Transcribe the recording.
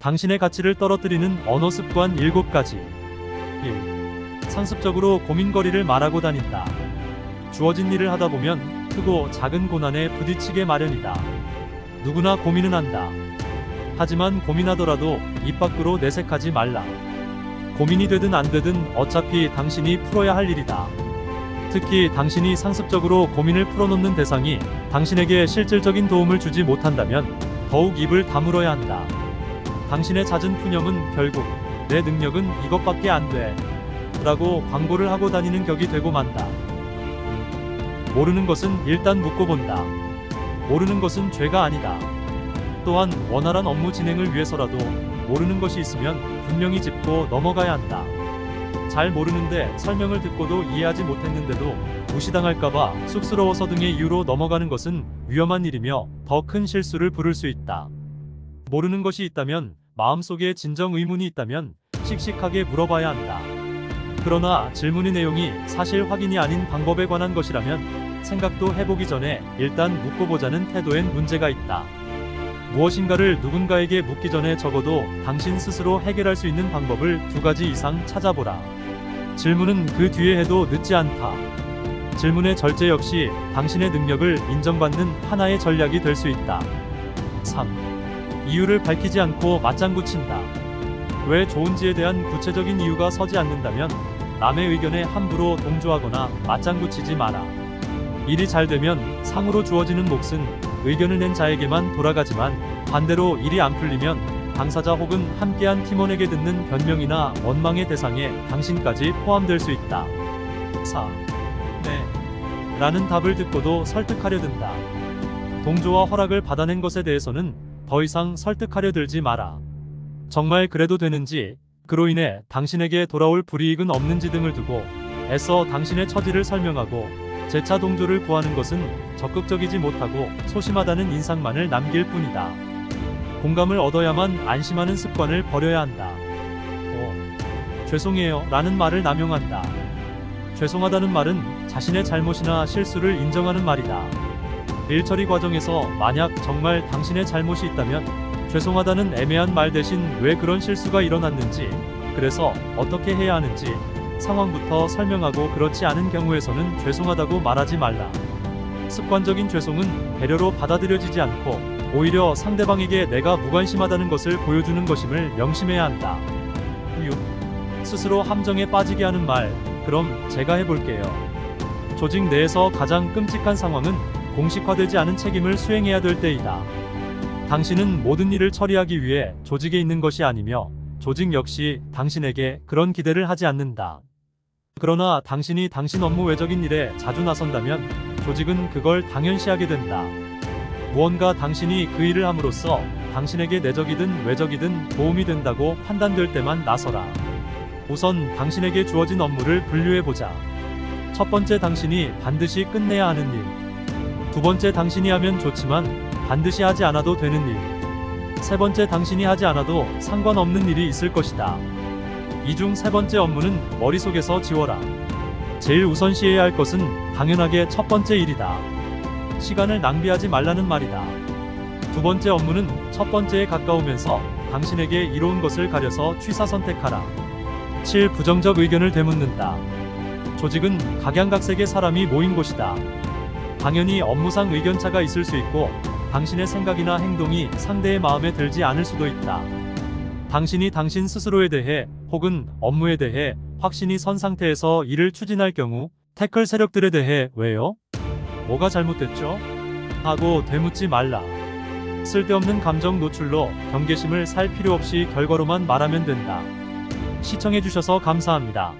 당신의 가치를 떨어뜨리는 언어 습관 7가지. 1. 상습적으로 고민거리를 말하고 다닌다. 주어진 일을 하다 보면 크고 작은 고난에 부딪히게 마련이다. 누구나 고민은 한다. 하지만 고민하더라도 입 밖으로 내색하지 말라. 고민이 되든 안 되든 어차피 당신이 풀어야 할 일이다. 특히 당신이 상습적으로 고민을 풀어놓는 대상이 당신에게 실질적인 도움을 주지 못한다면 더욱 입을 다물어야 한다. 당신의 잦은 푸념은 결국 내 능력은 이것밖에 안 돼 라고 광고를 하고 다니는 격이 되고 만다. 모르는 것은 일단 묻고 본다. 모르는 것은 죄가 아니다. 또한 원활한 업무 진행을 위해서라도 모르는 것이 있으면 분명히 짚고 넘어가야 한다. 잘 모르는데 설명을 듣고도 이해하지 못했는데도 무시당할까봐 쑥스러워서 등의 이유로 넘어가는 것은 위험한 일이며 더 큰 실수를 부를 수 있다. 모르는 것이 있다면, 마음속에 진정 의문이 있다면 씩씩하게 물어봐야 한다. 그러나 질문의 내용이 사실 확인이 아닌 방법에 관한 것이라면 생각도 해보기 전에 일단 묻고 보자는 태도엔 문제가 있다. 무엇인가를 누군가에게 묻기 전에 적어도 당신 스스로 해결할 수 있는 방법을 2가지 이상 찾아보라. 질문은 그 뒤에 해도 늦지 않다. 질문의 절제 역시 당신의 능력을 인정받는 하나의 전략이 될 수 있다. 3. 이유를 밝히지 않고 맞장구 친다. 왜 좋은지에 대한 구체적인 이유가 서지 않는다면 남의 의견에 함부로 동조하거나 맞장구 치지 마라. 일이 잘 되면 상으로 주어지는 몫은 의견을 낸 자에게만 돌아가지만 반대로 일이 안 풀리면 당사자 혹은 함께한 팀원에게 듣는 변명이나 원망의 대상에 당신까지 포함될 수 있다. 4. 네. 라는 답을 듣고도 설득하려 든다. 동조와 허락을 받아낸 것에 대해서는 더 이상 설득하려 들지 마라. 정말 그래도 되는지, 그로 인해 당신에게 돌아올 불이익은 없는지 등을 두고 애써 당신의 처지를 설명하고 재차 동조를 구하는 것은 적극적이지 못하고 소심하다는 인상만을 남길 뿐이다. 공감을 얻어야만 안심하는 습관을 버려야 한다. 5. 죄송해요 라는 말을 남용한다. 죄송하다는 말은 자신의 잘못이나 실수를 인정하는 말이다. 일 처리 과정에서 만약 정말 당신의 잘못이 있다면 죄송하다는 애매한 말 대신 왜 그런 실수가 일어났는지, 그래서 어떻게 해야 하는지 상황부터 설명하고 그렇지 않은 경우에서는 죄송하다고 말하지 말라. 습관적인 죄송은 배려로 받아들여지지 않고 오히려 상대방에게 내가 무관심하다는 것을 보여주는 것임을 명심해야 한다. 6. 스스로 함정에 빠지게 하는 말. 그럼 제가 해볼게요. 조직 내에서 가장 끔찍한 상황은 공식화되지 않은 책임을 수행해야 될 때이다. 당신은 모든 일을 처리하기 위해 조직에 있는 것이 아니며 조직 역시 당신에게 그런 기대를 하지 않는다. 그러나 당신이 당신 업무 외적인 일에 자주 나선다면 조직은 그걸 당연시하게 된다. 무언가 당신이 그 일을 함으로써 당신에게 내적이든 외적이든 도움이 된다고 판단될 때만 나서라. 우선 당신에게 주어진 업무를 분류해보자. 첫 번째, 당신이 반드시 끝내야 하는 일. 두 번째, 당신이 하면 좋지만 반드시 하지 않아도 되는 일. 세 번째, 당신이 하지 않아도 상관없는 일이 있을 것이다. 이 중 세 번째 업무는 머릿속에서 지워라. 제일 우선시해야 할 것은 당연하게 첫 번째 일이다. 시간을 낭비하지 말라는 말이다. 두 번째 업무는 첫 번째에 가까우면서 당신에게 이로운 것을 가려서 취사 선택하라. 7. 부정적 의견을 되묻는다. 조직은 각양각색의 사람이 모인 곳이다. 당연히 업무상 의견차가 있을 수 있고 당신의 생각이나 행동이 상대의 마음에 들지 않을 수도 있다. 당신이 당신 스스로에 대해 혹은 업무에 대해 확신이 선 상태에서 일을 추진할 경우 태클 세력들에 대해 왜요? 뭐가 잘못됐죠? 하고 되묻지 말라. 쓸데없는 감정 노출로 경계심을 살 필요 없이 결과로만 말하면 된다. 시청해주셔서 감사합니다.